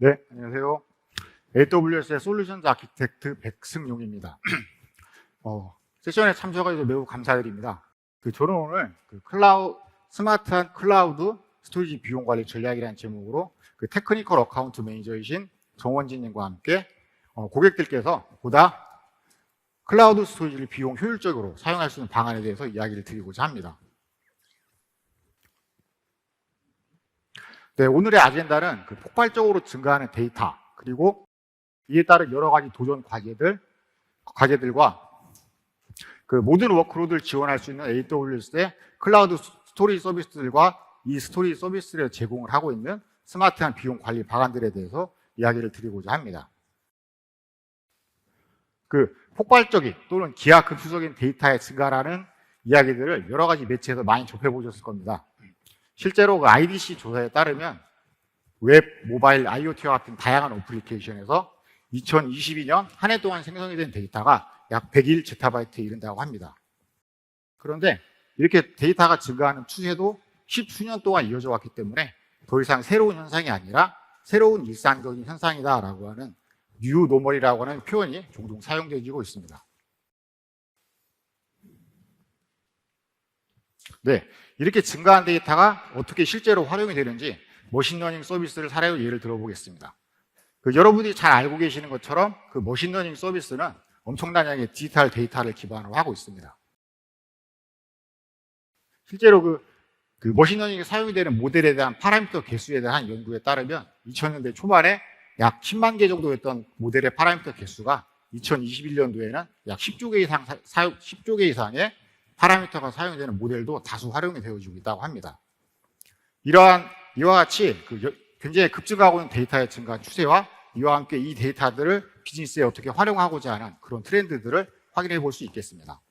네, 안녕하세요. AWS의 솔루션즈 아키텍트 백승용입니다. 세션에 참석해주셔서 매우 감사드립니다. 저는 오늘 스마트한 클라우드 스토리지 비용 관리 전략이라는 제목으로 테크니컬 어카운트 매니저이신 정원진님과 함께 고객들께서 보다 클라우드 스토리지를 비용 효율적으로 사용할 수 있는 방안에 대해서 이야기를 드리고자 합니다. 네, 오늘의 아젠다는 폭발적으로 증가하는 데이터, 그리고 이에 따른 여러 가지 도전 과제들과 모든 워크로드를 지원할 수 있는 AWS의 클라우드 스토리 서비스들과 이 스토리 서비스를 제공을 하고 있는 스마트한 비용 관리 방안들에 대해서 이야기를 드리고자 합니다. 폭발적인 또는 기하급수적인 데이터의 증가라는 이야기들을 여러 가지 매체에서 많이 접해보셨을 겁니다. 실제로 IDC 조사에 따르면 웹, 모바일, IoT와 같은 다양한 어플리케이션에서 2022년 한 해 동안 생성이 된 데이터가 약 101 제타바이트에 이른다고 합니다. 그런데 이렇게 데이터가 증가하는 추세도 10수년 동안 이어져 왔기 때문에 더 이상 새로운 현상이 아니라 새로운 일상적인 현상이다라고 하는 뉴 노멀이라고 하는 표현이 종종 사용되고 있습니다. 네, 이렇게 증가한 데이터가 어떻게 실제로 활용이 되는지 머신러닝 서비스를 사례로 예를 들어보겠습니다. 여러분이 잘 알고 계시는 것처럼 머신러닝 서비스는 엄청난 양의 디지털 데이터를 기반으로 하고 있습니다. 실제로 머신러닝에 사용이 되는 모델에 대한 파라미터 개수에 대한 연구에 따르면 2000년대 초반에 약 10만 개 정도였던 모델의 파라미터 개수가 2021년도에는 약 10조 개 이상의 파라미터가 사용되는 모델도 다수 활용이 되어지고 있다고 합니다. 이와 같이 굉장히 급증하고 있는 데이터의 증가 추세와 이와 함께 이 데이터들을 비즈니스에 어떻게 활용하고자 하는 그런 트렌드들을 확인해 볼 수 있겠습니다.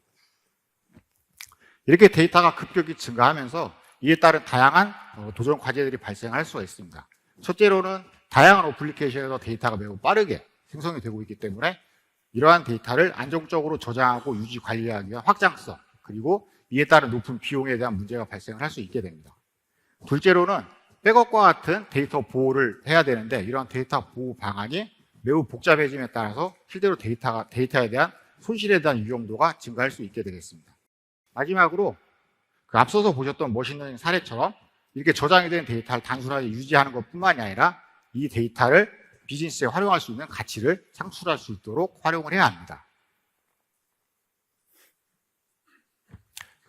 이렇게 데이터가 급격히 증가하면서 이에 따른 다양한 도전 과제들이 발생할 수가 있습니다. 첫째로는 다양한 어플리케이션에서 데이터가 매우 빠르게 생성이 되고 있기 때문에 이러한 데이터를 안정적으로 저장하고 유지 관리하기 위한 확장성, 그리고 이에 따른 높은 비용에 대한 문제가 발생을 할 수 있게 됩니다. 둘째로는 백업과 같은 데이터 보호를 해야 되는데 이러한 데이터 보호 방안이 매우 복잡해짐에 따라서 실제로 데이터에 대한 손실에 대한 위험도가 증가할 수 있게 되겠습니다. 마지막으로 앞서서 보셨던 머신러닝 사례처럼 이렇게 저장이 된 데이터를 단순하게 유지하는 것뿐만이 아니라 이 데이터를 비즈니스에 활용할 수 있는 가치를 창출할 수 있도록 활용을 해야 합니다.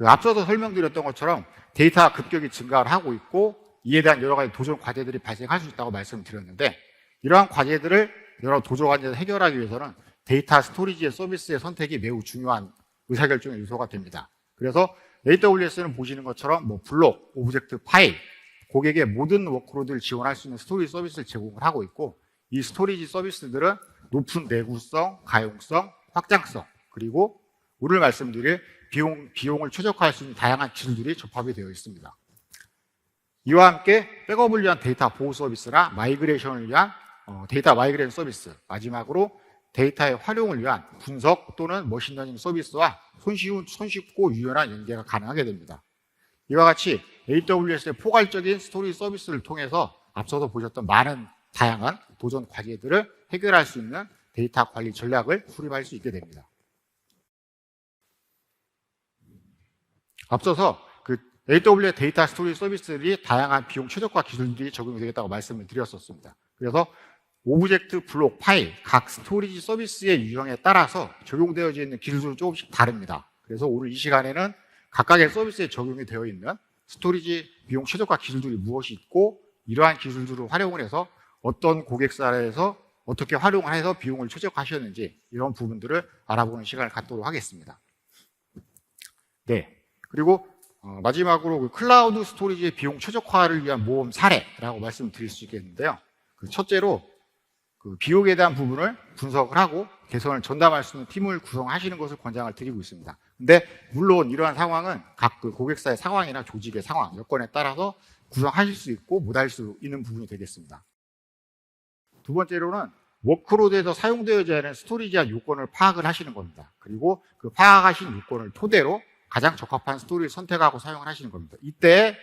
앞서서 설명드렸던 것처럼 데이터가 급격히 증가를 하고 있고 이에 대한 여러 가지 도전 과제들이 발생할 수 있다고 말씀드렸는데 이러한 과제들을 여러 도전 과제를 해결하기 위해서는 데이터 스토리지의 서비스의 선택이 매우 중요한 의사결정의 요소가 됩니다. 그래서 AWS는 보시는 것처럼 블록, 오브젝트, 파일, 고객의 모든 워크로드를 지원할 수 있는 스토리 서비스를 제공을 하고 있고 이 스토리지 서비스들은 높은 내구성, 가용성, 확장성, 그리고 오늘 말씀드릴 비용을 최적화할 수 있는 다양한 기술들이 접합이 되어 있습니다. 이와 함께 백업을 위한 데이터 보호 서비스나 마이그레이션을 위한 데이터 마이그레이션 서비스, 마지막으로 데이터의 활용을 위한 분석 또는 머신러닝 서비스와 손쉽고 유연한 연계가 가능하게 됩니다. 이와 같이 AWS의 포괄적인 스토리 서비스를 통해서 앞서서 보셨던 많은 다양한 도전 과제들을 해결할 수 있는 데이터 관리 전략을 수립할 수 있게 됩니다. 앞서서 AWS 데이터 스토리 서비스들이 다양한 비용 최적화 기술들이 적용이 되겠다고 말씀을 드렸었습니다. 그래서 오브젝트, 블록, 파일, 각 스토리지 서비스의 유형에 따라서 적용되어져 있는 기술은 조금씩 다릅니다. 그래서 오늘 이 시간에는 각각의 서비스에 적용이 되어 있는 스토리지 비용 최적화 기술들이 무엇이 있고 이러한 기술들을 활용을 해서 어떤 고객사에서 어떻게 활용을 해서 비용을 최적화하셨는지 이런 부분들을 알아보는 시간을 갖도록 하겠습니다. 네. 그리고 마지막으로 클라우드 스토리지의 비용 최적화를 위한 모험 사례라고 말씀드릴 수 있겠는데요. 첫째로 비용에 대한 부분을 분석을 하고 개선을 전담할 수 있는 팀을 구성하시는 것을 권장을 드리고 있습니다. 근데 물론 이러한 상황은 각 고객사의 상황이나 조직의 상황, 여건에 따라서 구성하실 수 있고 못할 수 있는 부분이 되겠습니다. 두 번째로는 워크로드에서 사용되어야 하는 스토리지와 요건을 파악을 하시는 겁니다. 그리고 파악하신 요건을 토대로 가장 적합한 스토리를 선택하고 사용을 하시는 겁니다. 이때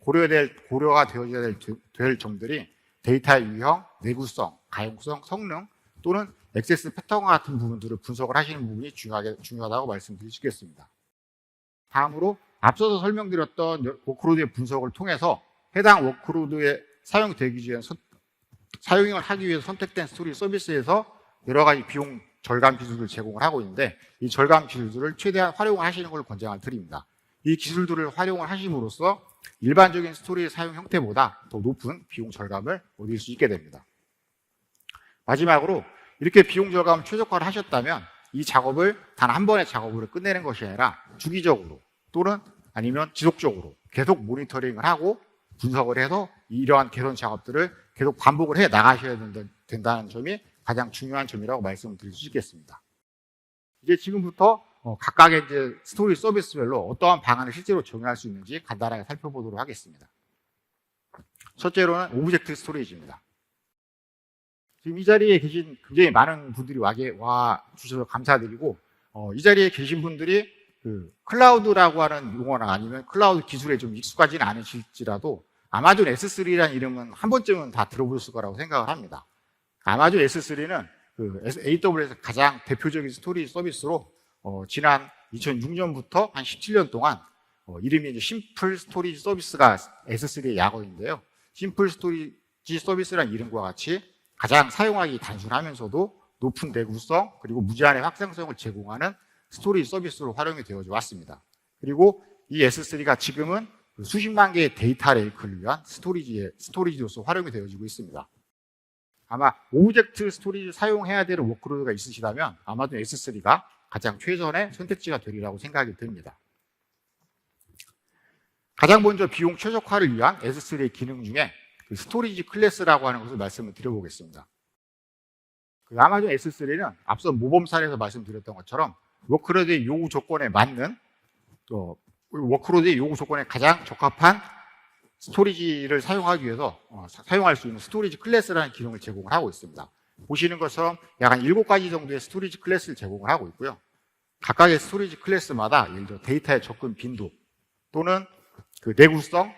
고려가 되어야 될 점들이 데이터의 유형, 내구성, 가용성, 성능 또는 액세스 패턴 같은 부분들을 분석을 하시는 부분이 중요하다고 말씀드릴 수 있겠습니다. 다음으로 앞서서 설명드렸던 워크로드의 분석을 통해서 해당 워크로드에 사용되기 위한 사용을 하기 위해서 선택된 스토리지 서비스에서 여러 가지 비용 절감 기술을 제공을 하고 있는데 이 절감 기술들을 최대한 활용하시는 걸 권장을 드립니다. 이 기술들을 활용을 하심으로써 일반적인 스토리지 사용 형태보다 더 높은 비용 절감을 얻을 수 있게 됩니다. 마지막으로 이렇게 비용 절감을 최적화를 하셨다면 이 작업을 단 한 번의 작업으로 끝내는 것이 아니라 주기적으로 또는 아니면 지속적으로 계속 모니터링을 하고 분석을 해서 이러한 개선 작업들을 계속 반복을 해 나가셔야 된다는 점이 가장 중요한 점이라고 말씀드릴 수 있겠습니다. 이제 지금부터 각각의 이제 스토리 서비스별로 어떠한 방안을 실제로 적용할 수 있는지 간단하게 살펴보도록 하겠습니다. 첫째로는 오브젝트 스토리지입니다. 지금 이 자리에 계신 굉장히 많은 분들이 와 주셔서 감사드리고 이 자리에 계신 분들이 그 클라우드라고 하는 용어나 아니면 클라우드 기술에 좀 익숙하지는 않으실지라도 아마존 S3라는 이름은 한 번쯤은 다 들어보셨을 거라고 생각을 합니다. 아마존 S3는 그 AWS 가장 대표적인 스토리지 서비스로 지난 2006년부터 한 17년 동안 이름이 이제 심플 스토리지 서비스가 S3의 약어인데요. 심플 스토리지 서비스라는 이름과 같이 가장 사용하기 단순하면서도 높은 내구성 그리고 무제한의 확장성을 제공하는 스토리지 서비스로 활용이 되어 왔습니다. 그리고 이 S3가 지금은 수십만 개의 데이터 레이크를 위한 스토리지로서 활용이 되어지고 있습니다. 아마 오브젝트 스토리지 사용해야 되는 워크로드가 있으시다면 아마존 S3가 가장 최선의 선택지가 되리라고 생각이 듭니다. 가장 먼저 비용 최적화를 위한 S3의 기능 중에 그 스토리지 클래스라고 하는 것을 말씀을 드려보겠습니다. 그 아마존 S3는 앞서 모범 사례에서 말씀드렸던 것처럼 워크로드의 요구 조건에 맞는 워크로드의 요구 조건에 가장 적합한 스토리지를 사용하기 위해서 사용할 수 있는 스토리지 클래스라는 기능을 제공을 하고 있습니다. 보시는 것처럼 약 한 7가지 정도의 스토리지 클래스를 제공을 하고 있고요. 각각의 스토리지 클래스마다 예를 들어 데이터의 접근 빈도 또는 그 내구성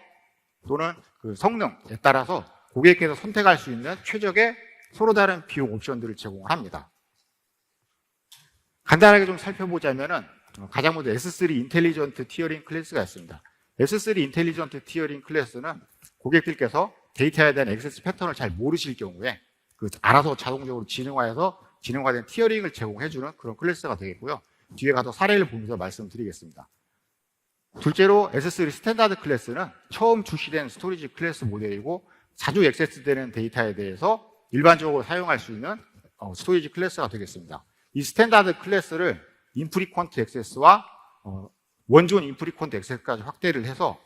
또는 그 성능에 따라서 고객께서 선택할 수 있는 최적의 서로 다른 비용 옵션들을 제공을 합니다. 간단하게 좀 살펴보자면은 가장 먼저 S3 인텔리전트 티어링 클래스가 있습니다. S3 인텔리전트 티어링 클래스는 고객들께서 데이터에 대한 액세스 패턴을 잘 모르실 경우에 그 알아서 자동적으로 진행화된 티어링을 제공해주는 그런 클래스가 되겠고요. 뒤에 가서 사례를 보면서 말씀드리겠습니다. 둘째로 S3 스탠다드 클래스는 처음 출시된 스토리지 클래스 모델이고 자주 액세스되는 데이터에 대해서 일반적으로 사용할 수 있는 스토리지 클래스가 되겠습니다. 이 스탠다드 클래스를 인프리퀀트 액세스와 원존 인프리퀀트 액세스까지 확대를 해서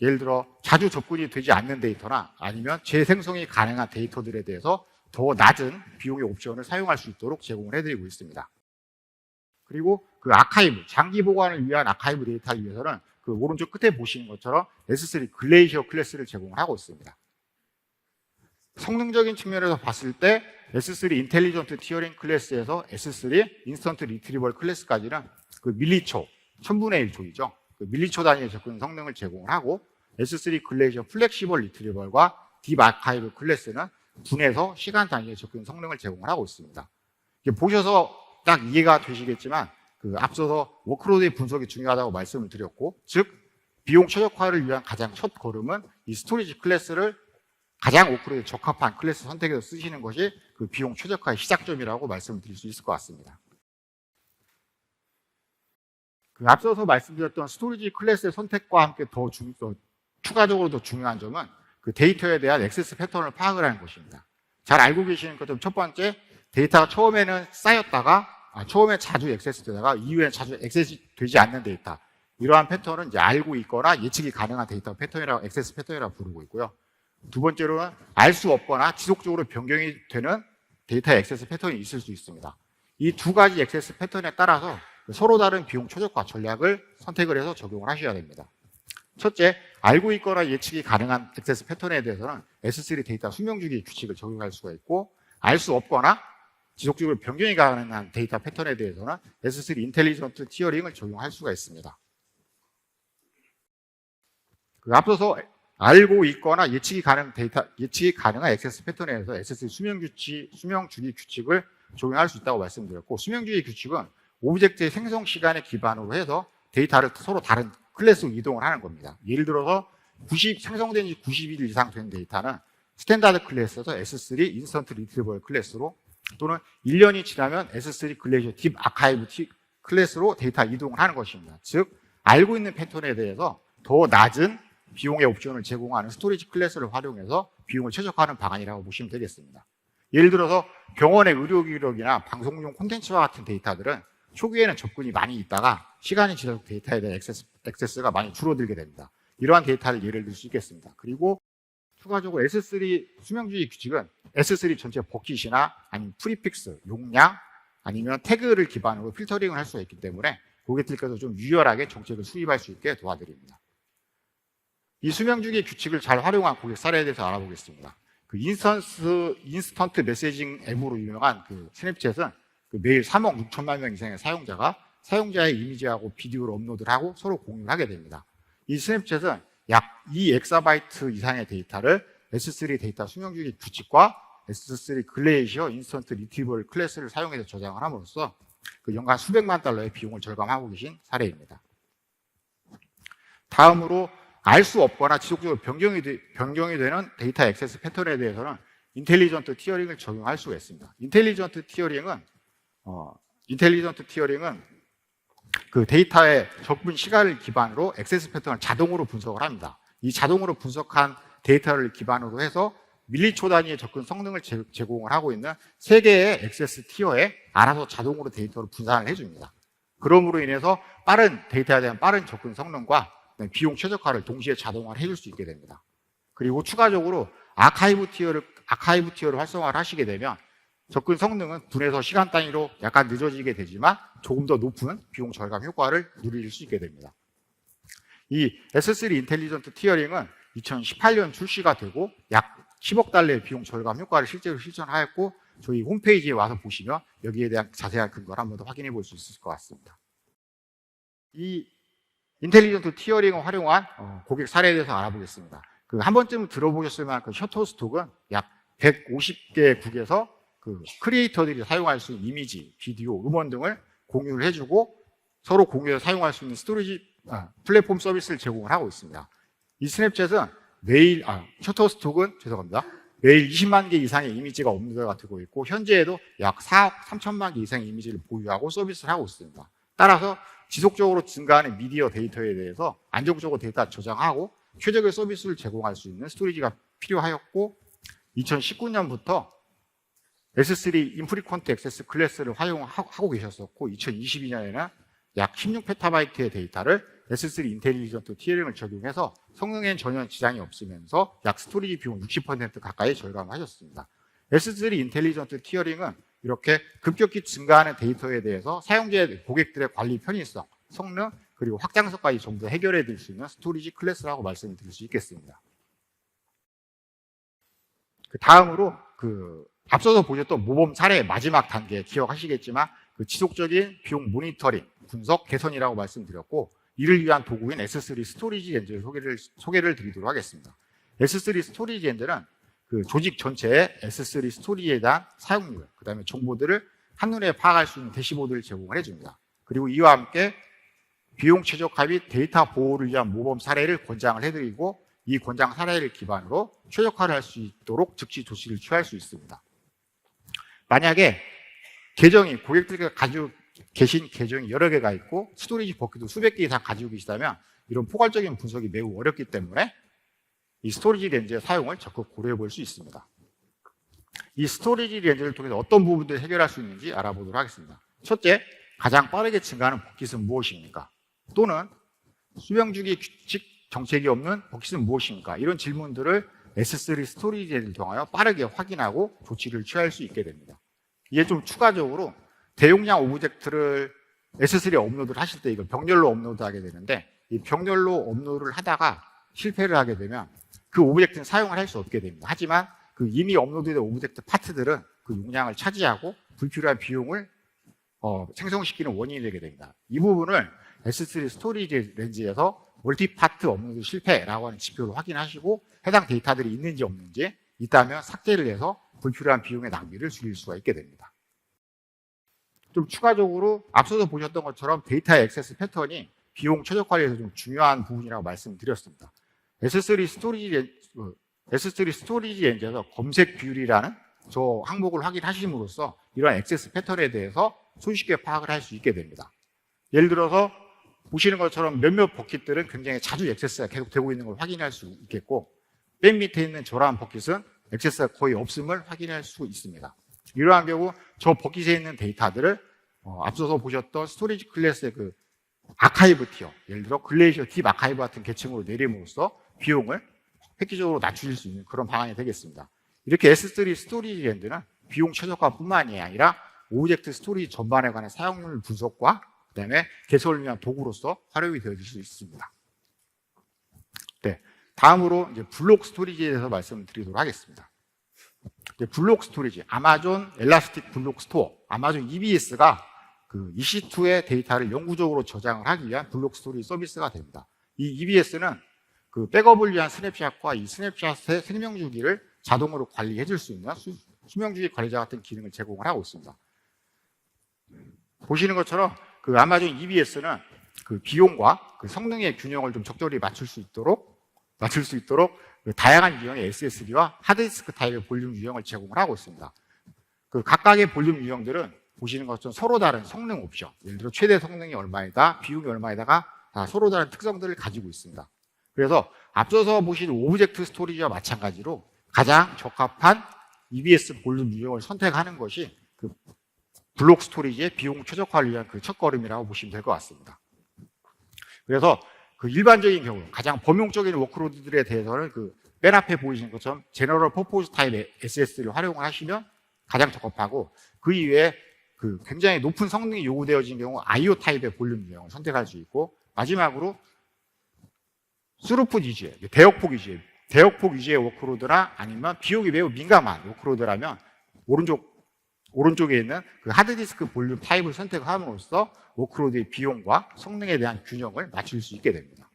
예를 들어 자주 접근이 되지 않는 데이터나 아니면 재생성이 가능한 데이터들에 대해서 더 낮은 비용의 옵션을 사용할 수 있도록 제공을 해드리고 있습니다. 그리고 그 아카이브, 장기 보관을 위한 아카이브 데이터를 위해서는 그 오른쪽 끝에 보시는 것처럼 S3 글레이시어 클래스를 제공을 하고 있습니다. 성능적인 측면에서 봤을 때 S3 인텔리전트 티어링 클래스에서 S3 인스턴트 리트리벌 클래스까지는 그 밀리초, 1000분의 1초이죠. 그 밀리초 단위의 접근 성능을 제공을 하고 S3 글레이시어 플렉시벌 리트리벌과 딥 아카이브 클래스는 분에서 시간 단위의 접근 성능을 제공을 하고 있습니다. 보셔서 딱 이해가 되시겠지만 그 앞서서 워크로드의 분석이 중요하다고 말씀을 드렸고 즉 비용 최적화를 위한 가장 첫 걸음은 이 스토리지 클래스를 가장 워크로드에 적합한 클래스 선택해서 쓰시는 것이 그 비용 최적화의 시작점이라고 말씀을 드릴 수 있을 것 같습니다. 그 앞서서 말씀드렸던 스토리지 클래스의 선택과 함께 추가적으로 더 중요한 점은 그 데이터에 대한 액세스 패턴을 파악을 하는 것입니다. 잘 알고 계시는 것처럼 첫 번째, 데이터가 처음에는 쌓였다가 처음에 자주 액세스되다가 이후에 자주 액세스 되지 않는 데이터, 이러한 패턴은 이제 알고 있거나 예측이 가능한 데이터 패턴이라고 액세스 패턴이라고 부르고 있고요. 두 번째로는 알 수 없거나 지속적으로 변경이 되는 데이터의 액세스 패턴이 있을 수 있습니다. 이 두 가지 액세스 패턴에 따라서 서로 다른 비용 최적화 전략을 선택을 해서 적용을 하셔야 됩니다. 첫째, 알고 있거나 예측이 가능한 액세스 패턴에 대해서는 S3 데이터 수명주기 규칙을 적용할 수가 있고 알 수 없거나 지속적으로 변경이 가능한 데이터 패턴에 대해서는 S3 인텔리전트 티어링을 적용할 수가 있습니다. 앞서서 알고 있거나 예측이 가능한 액세스 패턴에서 S3 수명 주기 규칙을 적용할 수 있다고 말씀드렸고, 수명 주기 규칙은 오브젝트의 생성 시간에 기반으로 해서 데이터를 서로 다른 클래스로 이동을 하는 겁니다. 예를 들어서 생성된 지 90일 이상 된 데이터는 스탠다드 클래스에서 S3 인스턴트 리트리버블 클래스로, 또는 1년이 지나면 S3 글레이저 딥 아카이브 클래스로 데이터 이동을 하는 것입니다. 즉, 알고 있는 패턴에 대해서 더 낮은 비용의 옵션을 제공하는 스토리지 클래스를 활용해서 비용을 최적화하는 방안이라고 보시면 되겠습니다. 예를 들어서 병원의 의료 기록이나 방송용 콘텐츠와 같은 데이터들은 초기에는 접근이 많이 있다가 시간이 지날수록 데이터에 대한 액세스가 많이 줄어들게 됩니다. 이러한 데이터를 예를 들 수 있겠습니다. 그리고 추가적으로 S3 수명주의 규칙은 S3 전체 버킷이나 아니면 프리픽스, 용량, 아니면 태그를 기반으로 필터링을 할 수가 있기 때문에 고객들께서 좀 유연하게 정책을 수립할 수 있게 도와드립니다. 이 수명주기 규칙을 잘 활용한 고객 사례에 대해서 알아보겠습니다. 그 인스턴트 메시징 앱으로 유명한 그 스냅챗은 매일 3억 6천만 명 이상의 사용자가 사용자의 이미지하고 비디오를 업로드를 하고 서로 공유를 하게 됩니다. 이 스냅챗은 약 2엑사바이트 이상의 데이터를 S3 데이터 수명주기 규칙과 S3 글레이셔 인스턴트 리트리버블 클래스를 사용해서 저장을 함으로써 그 연간 수백만 달러의 비용을 절감하고 계신 사례입니다. 다음으로 알 수 없거나 지속적으로 변경이 되는 데이터 액세스 패턴에 대해서는 인텔리전트 티어링을 적용할 수가 있습니다. 인텔리전트 티어링은 그 데이터의 접근 시간을 기반으로 액세스 패턴을 자동으로 분석을 합니다. 이 자동으로 분석한 데이터를 기반으로 해서 밀리초 단위의 접근 성능을 제공을 하고 있는 3개의 액세스 티어에 알아서 자동으로 데이터를 분산을 해줍니다. 그러므로 인해서 데이터에 대한 빠른 접근 성능과 비용 최적화를 동시에 자동화를 해줄 수 있게 됩니다. 그리고 추가적으로 아카이브 티어를 활성화를 하시게 되면 접근 성능은 분에서 시간 단위로 약간 늦어지게 되지만 조금 더 높은 비용 절감 효과를 누릴 수 있게 됩니다. 이 S3 인텔리전트 티어링은 2018년 출시가 되고 약 10억 달러의 비용 절감 효과를 실제로 실천하였고, 저희 홈페이지에 와서 보시면 여기에 대한 자세한 근거를 한번 더 확인해 볼 수 있을 것 같습니다. 이 인텔리전트 티어링을 활용한 고객 사례에 대해서 알아보겠습니다. 그 한 번쯤 들어보셨을 만한 그 셔터스톡은 약 150개 국에서 그 크리에이터들이 사용할 수 있는 이미지, 비디오, 음원 등을 공유를 해주고 서로 공유해서 사용할 수 있는 스토리지 플랫폼 서비스를 제공을 하고 있습니다. 이 스냅챗은 셔터스톡은 매일 20만 개 이상의 이미지가 업로드가 되고 있고, 현재에도 약 4억 3천만 개 이상의 이미지를 보유하고 서비스를 하고 있습니다. 따라서 지속적으로 증가하는 미디어 데이터에 대해서 안정적으로 데이터 저장하고 최적의 서비스를 제공할 수 있는 스토리지가 필요하였고, 2019년부터 S3 인프리퀀트 액세스 클래스를 활용하고 계셨었고, 2022년에는 약 16페타바이트의 데이터를 S3 인텔리전트 티어링을 적용해서 성능엔 전혀 지장이 없으면서 약 스토리지 비용 60% 가까이 절감하셨습니다. S3 인텔리전트 티어링은 이렇게 급격히 증가하는 데이터에 대해서 사용자의 고객들의 관리 편의성, 성능, 그리고 확장성까지 전부 해결해 드릴 수 있는 스토리지 클래스라고 말씀드릴 수 있겠습니다. 그 다음으로 앞서서 보셨던 모범 사례의 마지막 단계 기억하시겠지만 그 지속적인 비용 모니터링, 분석, 개선이라고 말씀드렸고, 이를 위한 도구인 S3 스토리지 엔진을 소개를 드리도록 하겠습니다. S3 스토리지 엔진은 그 조직 전체의 S3 스토리지에 대한 사용률, 그 다음에 정보들을 한눈에 파악할 수 있는 대시보드를 제공을 해줍니다. 그리고 이와 함께 비용 최적화 및 데이터 보호를 위한 모범 사례를 권장을 해드리고, 이 권장 사례를 기반으로 최적화를 할 수 있도록 즉시 조치를 취할 수 있습니다. 만약에 고객들께서 가지고 계신 계정이 여러 개가 있고 스토리지 버킷도 수백 개 이상 가지고 계시다면 이런 포괄적인 분석이 매우 어렵기 때문에 이 스토리지 렌즈의 사용을 적극 고려해 볼 수 있습니다. 이 스토리지 렌즈를 통해서 어떤 부분들을 해결할 수 있는지 알아보도록 하겠습니다. 첫째, 가장 빠르게 증가하는 버킷은 무엇입니까? 또는 수명주기 규칙 정책이 없는 버킷은 무엇입니까? 이런 질문들을 S3 스토리지 렌즈를 통하여 빠르게 확인하고 조치를 취할 수 있게 됩니다. 이게 좀 추가적으로 대용량 오브젝트를 S3에 업로드를 하실 때 이걸 병렬로 업로드하게 되는데, 이 병렬로 업로드를 하다가 실패를 하게 되면 그 오브젝트는 사용을 할 수 없게 됩니다. 하지만 그 이미 업로드된 오브젝트 파트들은 그 용량을 차지하고 불필요한 비용을 생성시키는 원인이 되게 됩니다. 이 부분을 S3 스토리지 렌즈에서 멀티파트 업로드 실패라고 하는 지표를 확인하시고 해당 데이터들이 있는지 없는지 있다면 삭제를 해서 불필요한 비용의 낭비를 줄일 수가 있게 됩니다. 좀 추가적으로 앞서서 보셨던 것처럼 데이터의 액세스 패턴이 비용 최적화에서 좀 중요한 부분이라고 말씀드렸습니다. S3 스토리지 렌즈에서 검색 비율이라는 저 항목을 확인하심으로써 이러한 액세스 패턴에 대해서 손쉽게 파악을 할 수 있게 됩니다. 예를 들어서 보시는 것처럼 몇몇 버킷들은 굉장히 자주 액세스가 계속 되고 있는 걸 확인할 수 있겠고 맨 밑에 있는 저러한 버킷은 액세스가 거의 없음을 확인할 수 있습니다. 이러한 경우 저 버킷에 있는 데이터들을 앞서서 보셨던 스토리지 클래스의 그 아카이브 티어, 예를 들어 글레이셔 딥 아카이브 같은 계층으로 내림으로써 비용을 획기적으로 낮추실 수 있는 그런 방안이 되겠습니다. 이렇게 S3 스토리지 랜드는 비용 최적화뿐만이 아니라 오브젝트 스토리지 전반에 관한 사용률 분석과 그다음에 개설을 위한 도구로서 활용이 되어질 수 있습니다. 네, 다음으로 이제 블록 스토리지에 대해서 말씀을 드리도록 하겠습니다. 블록 스토리지, 아마존 엘라스틱 블록 스토어, 아마존 EBS가 그 EC2의 데이터를 영구적으로 저장을 하기 위한 블록 스토리지 서비스가 됩니다. 이 EBS는 그 백업을 위한 스냅샷과 이 스냅샷의 생명주기를 자동으로 관리해 줄 수 있는 수명주기 관리자 같은 기능을 제공을 하고 있습니다. 보시는 것처럼 그 아마존 EBS는 그 비용과 그 성능의 균형을 좀 적절히 맞출 수 있도록 그 다양한 유형의 SSD와 하드디스크 타입의 볼륨 유형을 제공을 하고 있습니다. 그 각각의 볼륨 유형들은 보시는 것처럼 서로 다른 성능 옵션, 예를 들어 최대 성능이 얼마이다, 비용이 얼마이다가 다 서로 다른 특성들을 가지고 있습니다. 그래서 앞서서 보신 오브젝트 스토리지와 마찬가지로 가장 적합한 EBS 볼륨 유형을 선택하는 것이 그 블록 스토리지의 비용 최적화를 위한 그 첫걸음이라고 보시면 될 것 같습니다. 그래서 그 일반적인 경우 가장 범용적인 워크로드들에 대해서는 그 맨 앞에 보이시는 것처럼 제너럴 퍼포즈 타입의 SSD를 활용을 하시면 가장 적합하고 그 이외에 그 굉장히 높은 성능이 요구되어진 경우 IO 타입의 볼륨 유형을 선택할 수 있고 마지막으로 스루풋 위주의 대역폭 위주의 워크로드나 아니면 비용이 매우 민감한 워크로드라면 오른쪽에 있는 그 하드디스크 볼륨 타입을 선택함으로써 워크로드의 비용과 성능에 대한 균형을 맞출 수 있게 됩니다.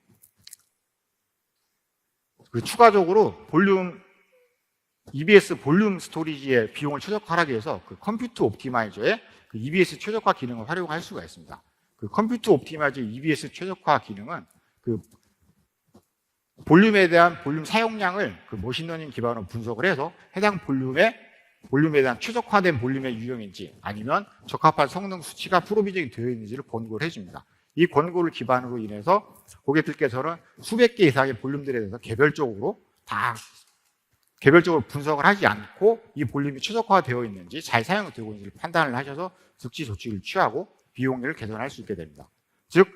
그리고 추가적으로 EBS 볼륨 스토리지의 비용을 최적화하기 위해서 그 컴퓨터 옵티마이저의 그 EBS 최적화 기능을 활용할 수가 있습니다. 그 컴퓨터 옵티마이저 EBS 최적화 기능은 그 볼륨에 대한 볼륨 사용량을 그 머신러닝 기반으로 분석을 해서 해당 볼륨에 대한 최적화된 볼륨의 유형인지 아니면 적합한 성능 수치가 프로비전이 되어 있는지를 권고를 해줍니다. 이 권고를 기반으로 인해서 고객들께서는 수백 개 이상의 볼륨들에 대해서 개별적으로 분석을 하지 않고 이 볼륨이 최적화되어 있는지 잘 사용되고 있는지를 판단을 하셔서 즉시 조치를 취하고 비용을 개선할 수 있게 됩니다. 즉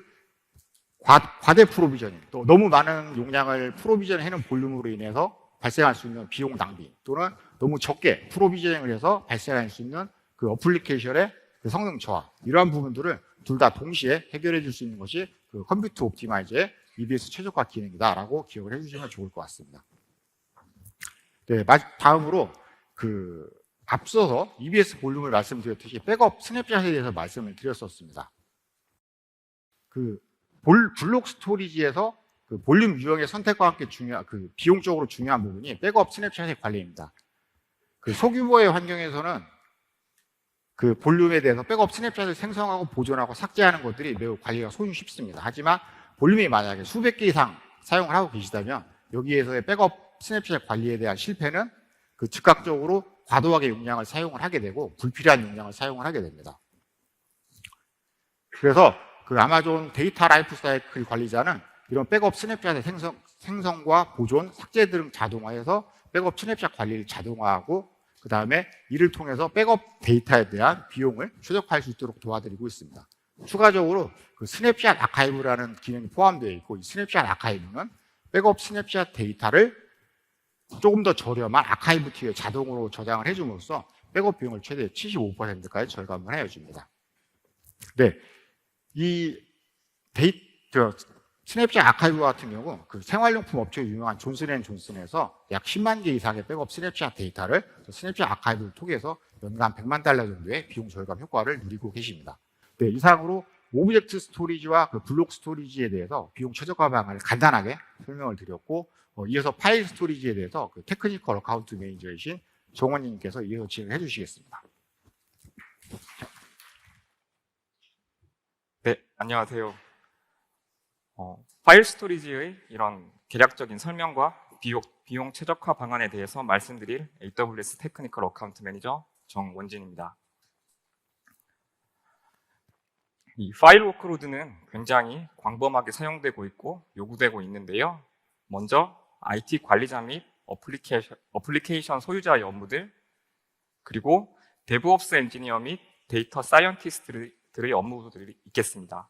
과대 프로비저닝, 또 너무 많은 용량을 프로비전해놓은 볼륨으로 인해서 발생할 수 있는 비용 낭비 또는 너무 적게 프로비저닝을 해서 발생할 수 있는 그 어플리케이션의 그 성능 저하, 이러한 부분들을 둘 다 동시에 해결해 줄 수 있는 것이 그 컴퓨터 옵티마이저의 EBS 최적화 기능이다라고 기억을 해주시면 좋을 것 같습니다. 네, 다음으로 그 앞서서 EBS 볼륨을 말씀드렸듯이 백업 스냅샷에 대해서 말씀을 드렸었습니다. 그 블록 스토리지에서 그 볼륨 유형의 선택과 함께 비용적으로 중요한 부분이 백업 스냅샷의 관리입니다. 그 소규모의 환경에서는 그 볼륨에 대해서 백업 스냅샷을 생성하고 보존하고 삭제하는 것들이 매우 관리가 손이 쉽습니다. 하지만 볼륨이 만약에 수백 개 이상 사용을 하고 계시다면 여기에서의 백업 스냅샷 관리에 대한 실패는 그 즉각적으로 과도하게 용량을 사용을 하게 되고 불필요한 용량을 사용을 하게 됩니다. 그래서 그 아마존 데이터 라이프 사이클 관리자는 이런 백업 스냅샷의 생성과 보존, 삭제 등 자동화해서 백업 스냅샷 관리를 자동화하고 그 다음에 이를 통해서 백업 데이터에 대한 비용을 최적화할 수 있도록 도와드리고 있습니다. 추가적으로 그 스냅샷 아카이브라는 기능이 포함되어 있고 이 스냅샷 아카이브는 백업 스냅샷 데이터를 조금 더 저렴한 아카이브 티어에 자동으로 저장을 해줌으로써 백업 비용을 최대 75%까지 절감을 해줍니다. 네, 이 스냅샷 아카이브 같은 경우 그 생활용품 업체에 유명한 존슨앤존슨에서 약 10만 개 이상의 백업 스냅샷 데이터를 스냅샷 아카이브를 통해서 연간 $100만 정도의 비용 절감 효과를 누리고 계십니다. 네, 이상으로 오브젝트 스토리지와 그 블록 스토리지에 대해서 비용 최적화 방안을 간단하게 설명을 드렸고, 이어서 파일 스토리지에 대해서 그 테크니컬 어카운트 매니저이신 정원님께서 이어서 진행해 주시겠습니다. 네, 안녕하세요. 파일 스토리지의 이런 개략적인 설명과 비용 최적화 방안에 대해서 말씀드릴 AWS 테크니컬 어카운트 매니저 정원진입니다. 이 파일 워크로드는 굉장히 광범하게 사용되고 있고 요구되고 있는데요. 먼저 IT 관리자 및 어플리케이션 소유자의 업무들, 그리고 데브옵스 엔지니어 및 데이터 사이언티스트들의 업무들이 있겠습니다.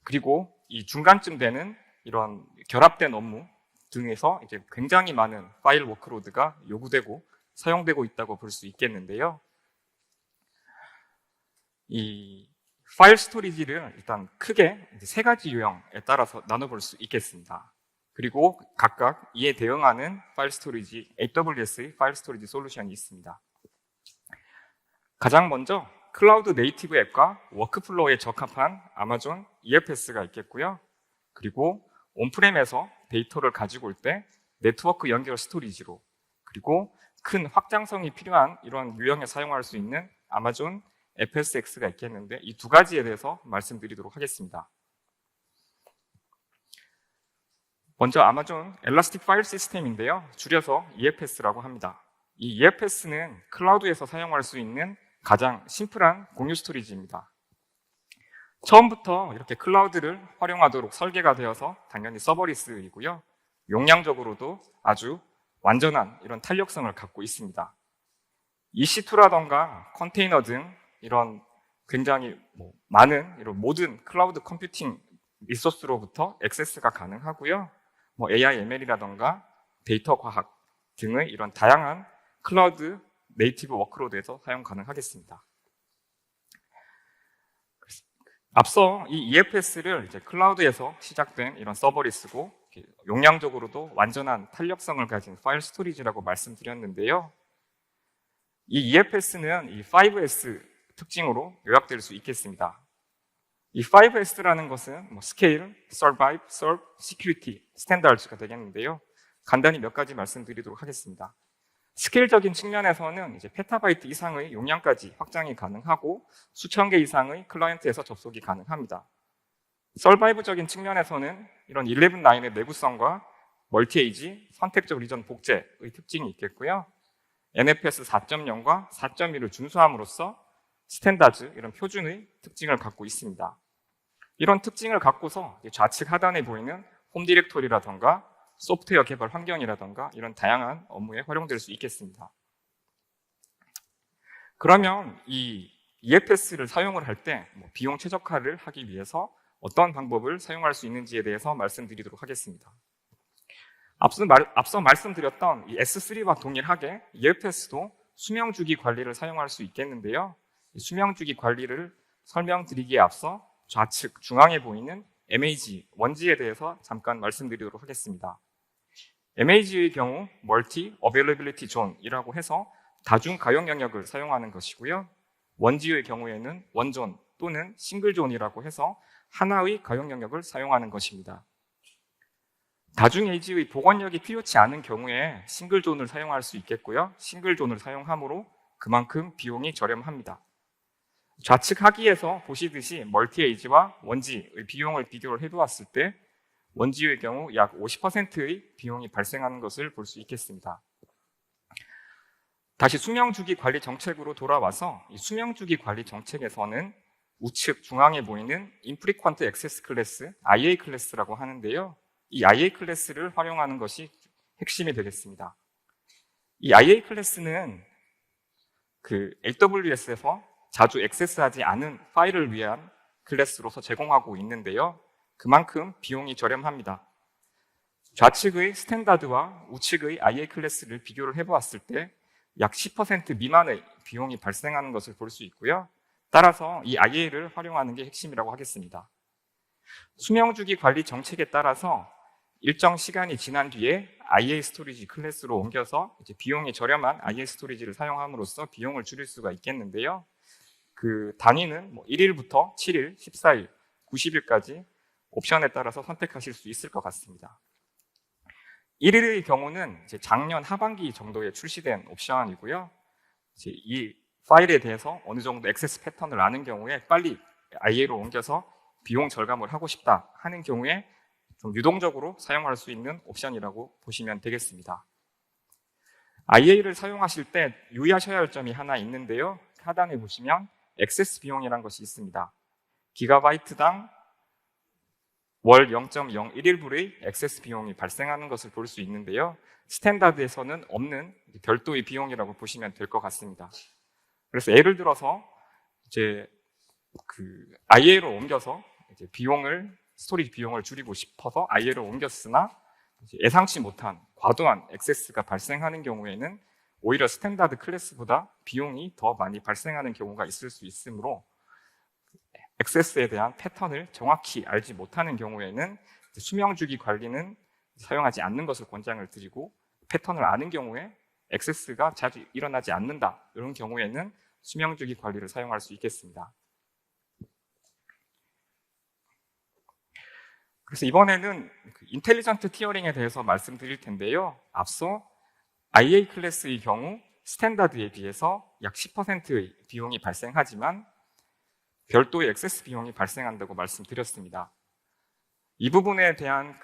그리고 이 중간쯤 되는 이런 결합된 업무 등에서 이제 굉장히 많은 파일 워크로드가 요구되고 사용되고 있다고 볼 수 있겠는데요. 이 파일 스토리지를 일단 크게 세 가지 유형에 따라서 나눠볼 수 있겠습니다. 그리고 각각 이에 대응하는 파일 스토리지, AWS의 파일 스토리지 솔루션이 있습니다. 가장 먼저 클라우드 네이티브 앱과 워크플로우에 적합한 아마존 EFS가 있겠고요. 그리고 온프렘에서 데이터를 가지고 올 때 네트워크 연결 스토리지로, 그리고 큰 확장성이 필요한 이런 유형에 사용할 수 있는 아마존 FSX가 있겠는데, 이 두 가지에 대해서 말씀드리도록 하겠습니다. 먼저 아마존 엘라스틱 파일 시스템인데요. 줄여서 EFS라고 합니다. 이 EFS는 클라우드에서 사용할 수 있는 가장 심플한 공유 스토리지입니다. 처음부터 이렇게 클라우드를 활용하도록 설계가 되어서 당연히 서버리스이고요. 용량적으로도 아주 완전한 이런 탄력성을 갖고 있습니다. EC2라던가 컨테이너 등 이런 굉장히 많은 이런 모든 클라우드 컴퓨팅 리소스로부터 액세스가 가능하고요. AI, ML이라던가 데이터 과학 등의 이런 다양한 클라우드 네이티브 워크로드에서 사용 가능하겠습니다. 앞서 이 EFS를 이제 클라우드에서 시작된 이런 서버리스고 용량적으로도 완전한 탄력성을 가진 파일 스토리지라고 말씀드렸는데요. 이 EFS는 이 5S 특징으로 요약될 수 있겠습니다. 이 5S라는 것은 스케일, Survive, Serve, Security, Standards가 되겠는데요. 간단히 몇 가지 말씀드리도록 하겠습니다. 스케일적인 측면에서는 이제 페타바이트 이상의 용량까지 확장이 가능하고 수천 개 이상의 클라이언트에서 접속이 가능합니다. 서바이브적인 측면에서는 이런 11.9의 내구성과 멀티에이지, 선택적 리전 복제의 특징이 있겠고요. NFS 4.0과 4.1을 준수함으로써 스탠다드, 이런 표준의 특징을 갖고 있습니다. 이런 특징을 갖고서 좌측 하단에 보이는 홈 디렉토리라던가 소프트웨어 개발 환경이라던가 이런 다양한 업무에 활용될 수 있겠습니다. 그러면 이 EFS를 사용을 할 때 비용 최적화를 하기 위해서 어떤 방법을 사용할 수 있는지에 대해서 말씀드리도록 하겠습니다. 앞서 말씀드렸던 이 S3와 동일하게 EFS도 수명주기 관리를 사용할 수 있겠는데요. 이 수명주기 관리를 설명드리기에 앞서 좌측 중앙에 보이는 MAG, 원지에 대해서 잠깐 말씀드리도록 하겠습니다. MAG의 경우 멀티 어베일러빌리티 존이라고 해서 다중 가용 영역을 사용하는 것이고요. 원지의 경우에는 원존 또는 싱글존이라고 해서 하나의 가용 영역을 사용하는 것입니다. 다중 에이지의 복원력이 필요치 않은 경우에 싱글존을 사용할 수 있겠고요. 싱글존을 사용함으로 그만큼 비용이 저렴합니다. 좌측 하기에서 보시듯이 멀티 에이지와 원지의 비용을 비교를 해보았을 때 원지의 경우 약 50%의 비용이 발생하는 것을 볼 수 있겠습니다. 다시 수명주기 관리 정책으로 돌아와서 이 수명주기 관리 정책에서는 우측 중앙에 보이는 Infrequent Access 클래스, IA 클래스라고 하는데요. 이 IA 클래스를 활용하는 것이 핵심이 되겠습니다. 이 IA 클래스는 그 AWS에서 자주 액세스하지 않은 파일을 위한 클래스로서 제공하고 있는데요. 그만큼 비용이 저렴합니다. 좌측의 스탠다드와 우측의 IA 클래스를 비교를 해보았을 때 약 10% 미만의 비용이 발생하는 것을 볼 수 있고요. 따라서 이 IA를 활용하는 게 핵심이라고 하겠습니다. 수명주기 관리 정책에 따라서 일정 시간이 지난 뒤에 IA 스토리지 클래스로 옮겨서 이제 비용이 저렴한 IA 스토리지를 사용함으로써 비용을 줄일 수가 있겠는데요. 그 단위는 뭐 1일부터 7일, 14일, 90일까지 옵션에 따라서 선택하실 수 있을 것 같습니다. 1일의 경우는 이제 작년 하반기 정도에 출시된 옵션이고요. 이제 이 파일에 대해서 어느 정도 액세스 패턴을 아는 경우에 빨리 IA로 옮겨서 비용 절감을 하고 싶다 하는 경우에 좀 유동적으로 사용할 수 있는 옵션이라고 보시면 되겠습니다. IA를 사용하실 때 유의하셔야 할 점이 하나 있는데요. 하단에 보시면 액세스 비용이라는 것이 있습니다. 기가바이트당 월 0.011불의 액세스 비용이 발생하는 것을 볼 수 있는데요. 스탠다드에서는 없는 별도의 비용이라고 보시면 될 것 같습니다. 그래서 예를 들어서 이제 그 IA로 옮겨서 이제 스토리지 비용을 줄이고 싶어서 IA로 옮겼으나 예상치 못한 과도한 액세스가 발생하는 경우에는 오히려 스탠다드 클래스보다 비용이 더 많이 발생하는 경우가 있을 수 있으므로 액세스에 대한 패턴을 정확히 알지 못하는 경우에는 수명주기 관리는 사용하지 않는 것을 권장을 드리고, 패턴을 아는 경우에 액세스가 자주 일어나지 않는다 이런 경우에는 수명주기 관리를 사용할 수 있겠습니다. 그래서 이번에는 인텔리전트 티어링에 대해서 말씀드릴 텐데요. 앞서 IA 클래스의 경우 스탠다드에 비해서 약 10%의 비용이 발생하지만 별도의 액세스 비용이 발생한다고 말씀드렸습니다. 이 부분에 대한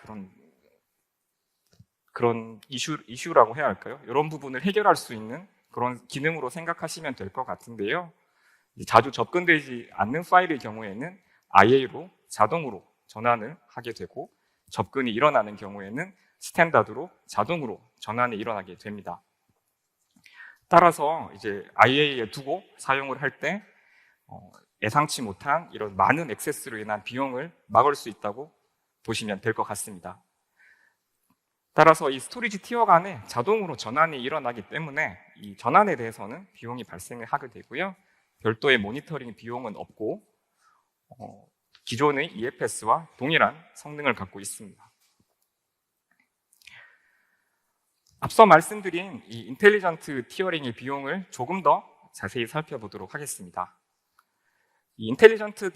그런 이슈라고 해야 할까요? 이런 부분을 해결할 수 있는 그런 기능으로 생각하시면 될 것 같은데요. 자주 접근되지 않는 파일의 경우에는 IA로 자동으로 전환을 하게 되고, 접근이 일어나는 경우에는 스탠다드로 자동으로 전환이 일어나게 됩니다. 따라서 이제 IA에 두고 사용을 할 때 예상치 못한 이런 많은 액세스로 인한 비용을 막을 수 있다고 보시면 될 것 같습니다. 따라서 이 스토리지 티어 간에 자동으로 전환이 일어나기 때문에 이 전환에 대해서는 비용이 발생을 하게 되고요. 별도의 모니터링 비용은 없고 기존의 EFS와 동일한 성능을 갖고 있습니다. 앞서 말씀드린 이 인텔리전트 티어링의 비용을 조금 더 자세히 살펴보도록 하겠습니다. 이 인텔리전트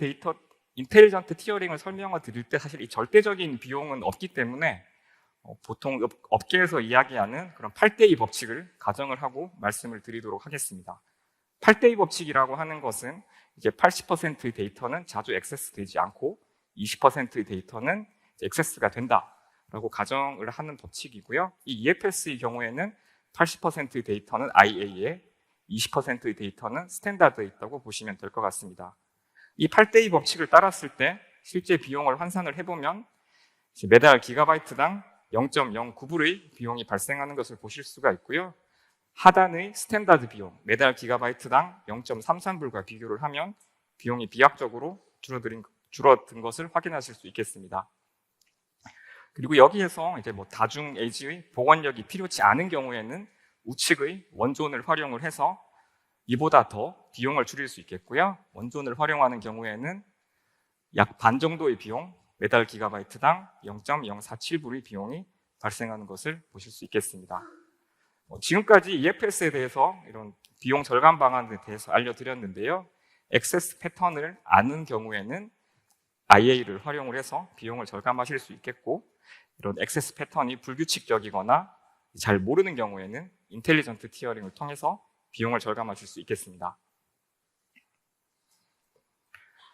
티어링을 설명을 드릴 때 사실 이 절대적인 비용은 없기 때문에 보통 업계에서 이야기하는 그런 8대2 법칙을 가정을 하고 말씀을 드리도록 하겠습니다. 8대2 법칙이라고 하는 것은 이제 80%의 데이터는 자주 액세스되지 않고 20%의 데이터는 액세스가 된다라고 가정을 하는 법칙이고요. 이 EFS의 경우에는 80%의 데이터는 IA에 20%의 데이터는 스탠다드에 있다고 보시면 될 것 같습니다. 이 8대2 법칙을 따랐을 때 실제 비용을 환산을 해보면 매달 기가바이트당 0.09불의 비용이 발생하는 것을 보실 수가 있고요. 하단의 스탠다드 비용, 매달 기가바이트당 0.33불과 비교를 하면 비용이 비약적으로 줄어든 것을 확인하실 수 있겠습니다. 그리고 여기에서 이제 뭐 다중 에이지의 복원력이 필요치 않은 경우에는 우측의 원존을 활용을 해서 이보다 더 비용을 줄일 수 있겠고요. 원존을 활용하는 경우에는 약 반 정도의 비용, 매달 기가바이트당 0.047불의 비용이 발생하는 것을 보실 수 있겠습니다. 지금까지 EFS에 대해서 이런 비용 절감 방안에 대해서 알려드렸는데요. 액세스 패턴을 아는 경우에는 IA를 활용을 해서 비용을 절감하실 수 있겠고, 이런 액세스 패턴이 불규칙적이거나 잘 모르는 경우에는 인텔리전트 티어링을 통해서 비용을 절감하실 수 있겠습니다.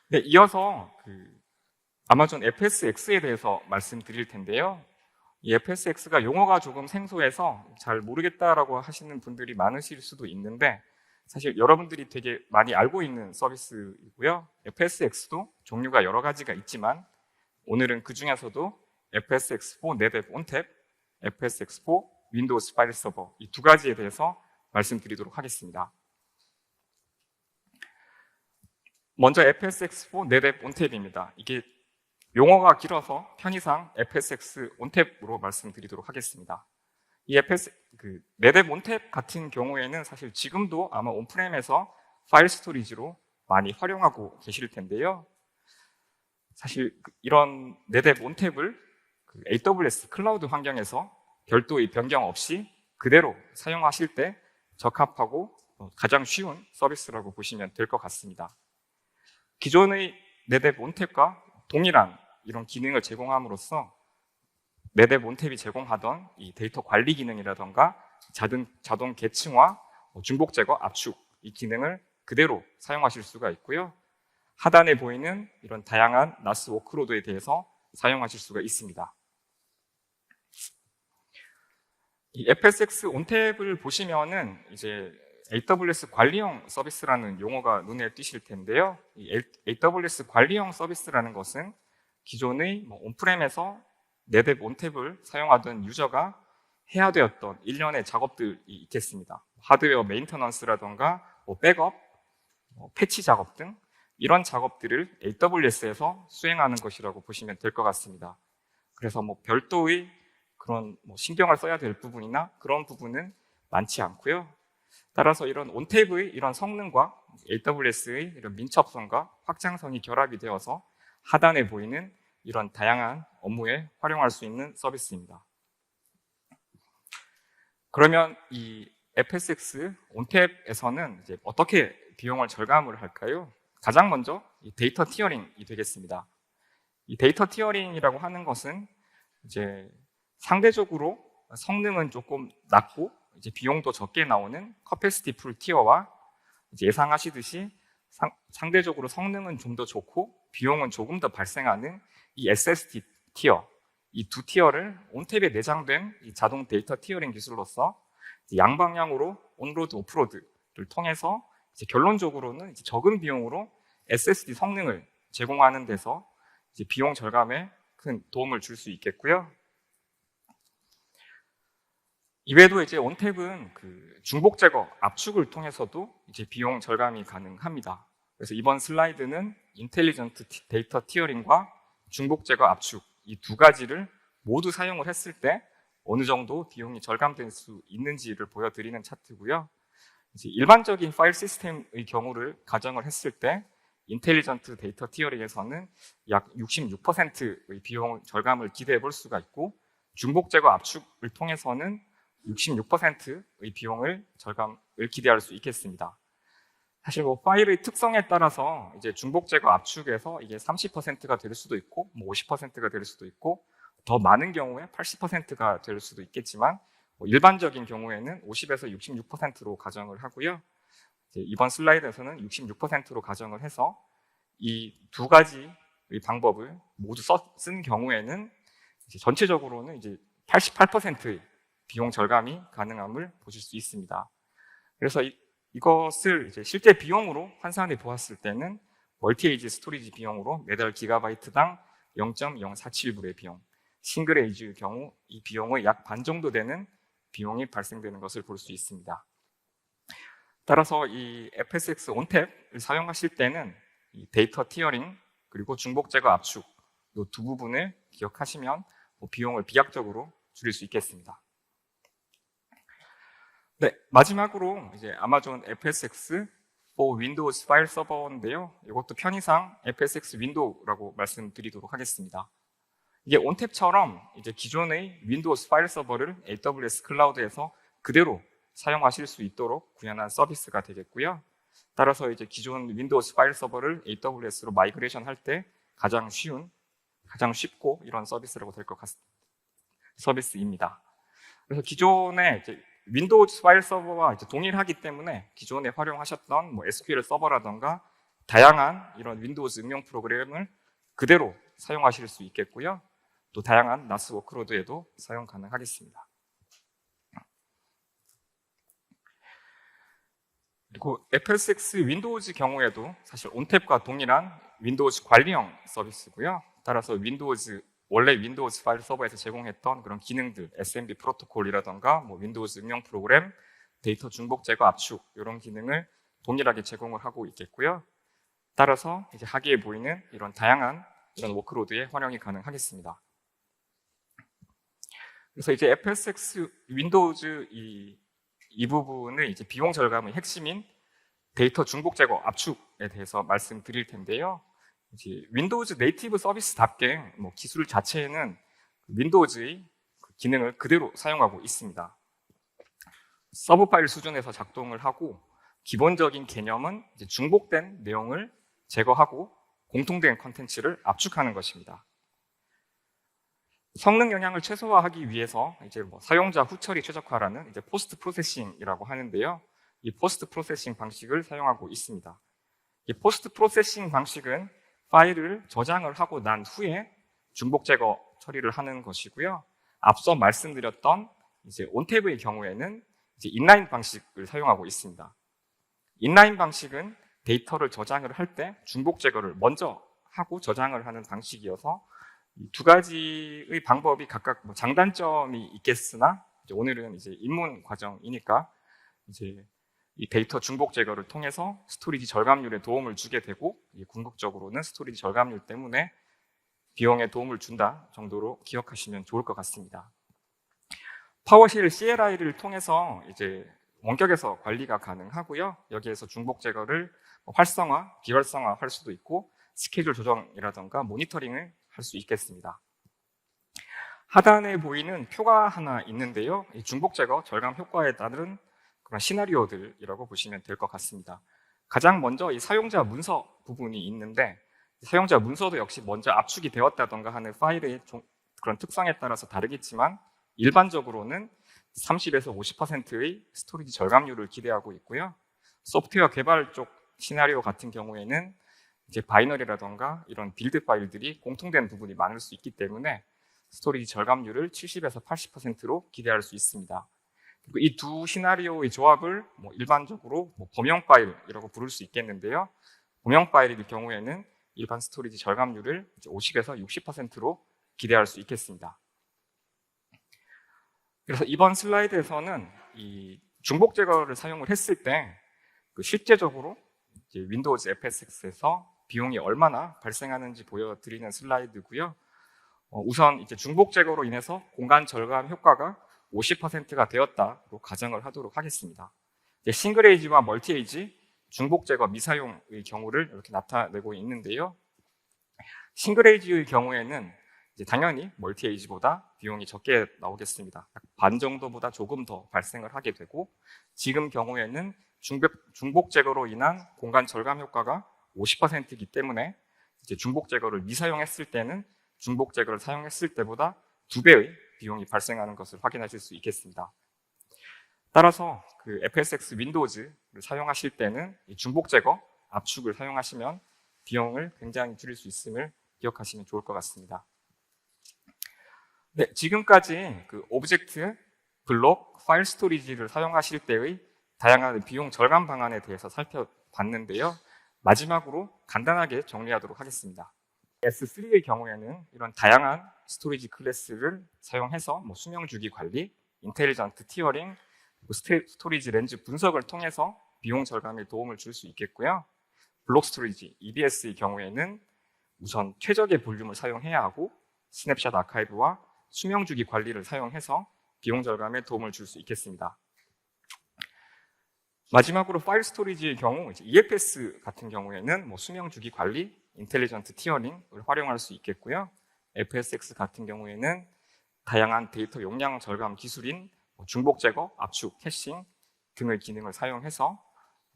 네, 이어서 아마존 FSX에 대해서 말씀드릴 텐데요. 이 FSX가 용어가 조금 생소해서 잘 모르겠다라고 하시는 분들이 많으실 수도 있는데, 사실 여러분들이 되게 많이 알고 있는 서비스이고요. FSX도 종류가 여러 가지가 있지만 오늘은 그 중에서도 FSX4 NetApp ONTAP, FSX4 윈도우즈 파일 서버 이 두 가지에 대해서 말씀드리도록 하겠습니다. 먼저 FSX4 NetApp ONTAP입니다. 이게 용어가 길어서 편의상 FSX ONTAP으로 말씀드리도록 하겠습니다. 이 NetApp ONTAP 같은 경우에는 사실 지금도 아마 온프렘에서 파일 스토리지로 많이 활용하고 계실 텐데요. 사실 이런 NetApp ONTAP을 AWS 클라우드 환경에서 별도의 변경 없이 그대로 사용하실 때 적합하고 가장 쉬운 서비스라고 보시면 될 것 같습니다. 기존의 네뎁 온탭과 동일한 이런 기능을 제공함으로써 네뎁 온탭이 제공하던 이 데이터 관리 기능이라던가 자동 계층화, 중복 제거, 압축 이 기능을 그대로 사용하실 수가 있고요. 하단에 보이는 이런 다양한 나스 워크로드에 대해서 사용하실 수가 있습니다. 이 FSx 온탭을 보시면은 이제 AWS 관리형 서비스라는 용어가 눈에 띄실 텐데요. 이 AWS 관리형 서비스라는 것은 기존의 온프렘에서 네뎁 온탭을 사용하던 유저가 해야 되었던 일련의 작업들이 있겠습니다. 하드웨어 메인터넌스라던가 백업, 패치 작업 등 이런 작업들을 AWS에서 수행하는 것이라고 보시면 될 것 같습니다. 그래서 별도의 그런 신경을 써야 될 부분이나 그런 부분은 많지 않고요. 따라서 이런 온탭의 이런 성능과 AWS의 이런 민첩성과 확장성이 결합이 되어서 하단에 보이는 이런 다양한 업무에 활용할 수 있는 서비스입니다. 그러면 이 FSx 온탭에서는 이제 어떻게 비용을 절감을 할까요? 가장 먼저 이 데이터 티어링이 되겠습니다. 이 데이터 티어링이라고 하는 것은 이제 상대적으로 성능은 조금 낮고 이제 비용도 적게 나오는 커패시티 풀 티어와 이제 예상하시듯이 상대적으로 성능은 좀 더 좋고 비용은 조금 더 발생하는 이 SSD 티어, 이 두 티어를 온탭에 내장된 이 자동 데이터 티어링 기술로서 양방향으로 온로드, 오프로드를 통해서 이제 결론적으로는 이제 적은 비용으로 SSD 성능을 제공하는 데서 이제 비용 절감에 큰 도움을 줄 수 있겠고요. 이외에도 이제 온탭은 그 중복 제거, 압축을 통해서도 이제 비용 절감이 가능합니다. 그래서 이번 슬라이드는 인텔리전트 데이터 티어링과 중복 제거, 압축 이 두 가지를 모두 사용을 했을 때 어느 정도 비용이 절감될 수 있는지를 보여드리는 차트고요. 이제 일반적인 파일 시스템의 경우를 가정을 했을 때 인텔리전트 데이터 티어링에서는 약 66%의 비용 절감을 기대해 볼 수가 있고 중복 제거, 압축을 통해서는 66%의 비용을 절감을 기대할 수 있겠습니다. 사실 파일의 특성에 따라서 이제 중복 제거 압축에서 이게 30%가 될 수도 있고 50%가 될 수도 있고 더 많은 경우에 80%가 될 수도 있겠지만 일반적인 경우에는 50에서 66%로 가정을 하고요. 이번 슬라이드에서는 66%로 가정을 해서 이 두 가지의 방법을 모두 쓴 경우에는 이제 전체적으로는 이제 88%의 비용 절감이 가능함을 보실 수 있습니다. 그래서 이것을 이제 실제 비용으로 환산해 보았을 때는 멀티에이지 스토리지 비용으로 매달 기가바이트당 0.047불의 비용, 싱글 에이지의 경우 이 비용의 약 반 정도 되는 비용이 발생되는 것을 볼 수 있습니다. 따라서 이 FSx 온탭을 사용하실 때는 이 데이터 티어링 그리고 중복 제거 압축 이 두 부분을 기억하시면 비용을 비약적으로 줄일 수 있겠습니다. 네, 마지막으로 이제 아마존 FSx for Windows 파일 서버인데요. 이것도 편의상 FSx 윈도우라고 말씀드리도록 하겠습니다. 이게 온탭처럼 이제 기존의 윈도우스 파일 서버를 AWS 클라우드에서 그대로 사용하실 수 있도록 구현한 서비스가 되겠고요. 따라서 이제 기존 윈도우스 파일 서버를 AWS로 마이그레이션 할 때 가장 쉽고 이런 서비스라고 될 것 같습니다. 서비스입니다. 그래서 기존에 이제 윈도우즈 파일 서버와 이제 동일하기 때문에 기존에 활용하셨던 SQL 서버라던가 다양한 이런 윈도우즈 응용 프로그램을 그대로 사용하실 수 있겠고요. 또 다양한 나스 워크로드에도 사용 가능하겠습니다. 그리고 FSx 윈도우즈 경우에도 사실 온탭과 동일한 윈도우즈 관리형 서비스고요. 따라서 원래 윈도우즈 파일 서버에서 제공했던 그런 기능들, SMB 프로토콜이라던가 윈도우즈 응용 프로그램, 데이터 중복 제거 압축 이런 기능을 동일하게 제공을 하고 있겠고요. 따라서 이제 하기에 보이는 이런 다양한 이런 워크로드에 활용이 가능하겠습니다. 그래서 이제 FSx 윈도우즈 이 부분의 이제 비용 절감의 핵심인 데이터 중복 제거 압축에 대해서 말씀드릴 텐데요. 이제 윈도우즈 네이티브 서비스답게 기술 자체에는 윈도우즈의 기능을 그대로 사용하고 있습니다. 서브 파일 수준에서 작동을 하고 기본적인 개념은 이제 중복된 내용을 제거하고 공통된 컨텐츠를 압축하는 것입니다. 성능 영향을 최소화하기 위해서 이제 사용자 후처리 최적화라는 이제 포스트 프로세싱이라고 하는데요. 이 포스트 프로세싱 방식을 사용하고 있습니다. 이 포스트 프로세싱 방식은 파일을 저장을 하고 난 후에 중복 제거 처리를 하는 것이고요. 앞서 말씀드렸던 이제 온탭의 경우에는 이제 인라인 방식을 사용하고 있습니다. 인라인 방식은 데이터를 저장을 할 때 중복 제거를 먼저 하고 저장을 하는 방식이어서 이 두 가지의 방법이 각각 장단점이 있겠으나 이제 오늘은 이제 입문 과정이니까 이제 이 데이터 중복 제거를 통해서 스토리지 절감률에 도움을 주게 되고 궁극적으로는 스토리지 절감률 때문에 비용에 도움을 준다 정도로 기억하시면 좋을 것 같습니다. 파워쉘 CLI를 통해서 이제 원격에서 관리가 가능하고요. 여기에서 중복 제거를 활성화, 비활성화 할 수도 있고 스케줄 조정이라던가 모니터링을 할 수 있겠습니다. 하단에 보이는 표가 하나 있는데요. 이 중복 제거 절감 효과에 따른 그런 시나리오들이라고 보시면 될 것 같습니다. 가장 먼저 이 사용자 문서 부분이 있는데 사용자 문서도 역시 먼저 압축이 되었다던가 하는 파일의 그런 특성에 따라서 다르겠지만 일반적으로는 30에서 50%의 스토리지 절감률을 기대하고 있고요. 소프트웨어 개발 쪽 시나리오 같은 경우에는 이제 바이너리라던가 이런 빌드 파일들이 공통된 부분이 많을 수 있기 때문에 스토리지 절감률을 70에서 80%로 기대할 수 있습니다. 그리고 이 두 시나리오의 조합을 일반적으로 범용 파일이라고 부를 수 있겠는데요. 범용 파일일 경우에는 일반 스토리지 절감률을 50에서 60%로 기대할 수 있겠습니다. 그래서 이번 슬라이드에서는 이 중복 제거를 사용을 했을 때 실제적으로 이제 윈도우즈 FSX에서 비용이 얼마나 발생하는지 보여드리는 슬라이드고요. 우선 이제 중복 제거로 인해서 공간 절감 효과가 50%가 되었다로 가정을 하도록 하겠습니다. 이제 싱글 에이지와 멀티 에이지, 중복 제거 미사용의 경우를 이렇게 나타내고 있는데요. 싱글 에이지의 경우에는 이제 당연히 멀티 에이지보다 비용이 적게 나오겠습니다. 반 정도보다 조금 더 발생을 하게 되고 지금 경우에는 중복 제거로 인한 공간 절감 효과가 50%이기 때문에 이제 중복 제거를 미사용했을 때는 중복 제거를 사용했을 때보다 2배의 비용이 발생하는 것을 확인하실 수 있겠습니다. 따라서 그 FSX 윈도우즈를 사용하실 때는 이 중복 제거 압축을 사용하시면 비용을 굉장히 줄일 수 있음을 기억하시면 좋을 것 같습니다. 네, 지금까지 그 오브젝트, 블록, 파일 스토리지를 사용하실 때의 다양한 비용 절감 방안에 대해서 살펴봤는데요. 마지막으로 간단하게 정리하도록 하겠습니다. S3의 경우에는 이런 다양한 스토리지 클래스를 사용해서 수명 주기 관리, 인텔리전트 티어링, 스토리지 렌즈 분석을 통해서 비용 절감에 도움을 줄 수 있겠고요. 블록 스토리지, EBS의 경우에는 우선 최적의 볼륨을 사용해야 하고 스냅샷 아카이브와 수명 주기 관리를 사용해서 비용 절감에 도움을 줄 수 있겠습니다. 마지막으로 파일 스토리지의 경우 EFS 같은 경우에는 수명 주기 관리, 인텔리전트 티어링을 활용할 수 있겠고요. FSX 같은 경우에는 다양한 데이터 용량 절감 기술인 중복 제거, 압축, 캐싱 등의 기능을 사용해서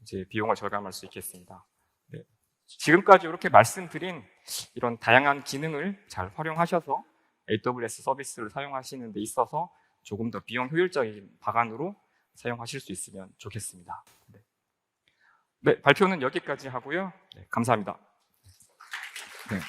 이제 비용을 절감할 수 있겠습니다. 네. 지금까지 이렇게 말씀드린 이런 다양한 기능을 잘 활용하셔서 AWS 서비스를 사용하시는 데 있어서 조금 더 비용 효율적인 방안으로 사용하실 수 있으면 좋겠습니다. 네, 발표는 여기까지 하고요. 네, 감사합니다. 네.